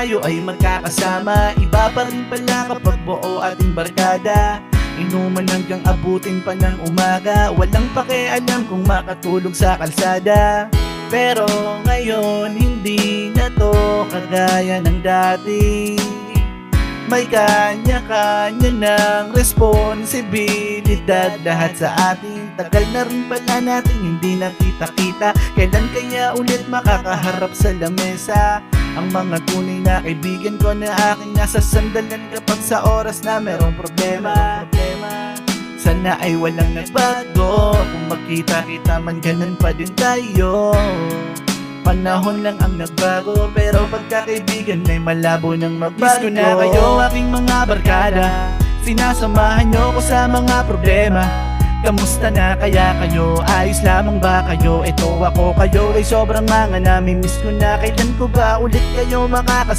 tayo ay magkakasama. Iba pa rin pala kapag buo ating barkada. Inuman hanggang abutin pa ng umaga. Walang pakialam kung makatulog sa kalsada. Pero ngayon hindi na to kagaya ng dati. May kanya-kanya ng responsibilidad lahat sa atin. Tagal na rin pala natin hindi nakita-kita. Kailan kaya ulit makakaharap sa lamesa ang mga tunay na kaibigan ko na aking nasa sandalan kapag sa oras na merong problema. Sana ay walang nagbago. Kung magkita-kita man ganun pa din tayo. Panahon lang ang nagbago, pero pagkakaibigan ay malabo nang magbago. Miss ko na kayo aking mga barkada. Sinasamahan nyo ko sa mga problema. Kamusta na kaya kayo? Ayos lamang ba kayo? Ito ako, kayo ay sobrang mga namimiss ko na. Kailan ko ba ulit kayo makakasama?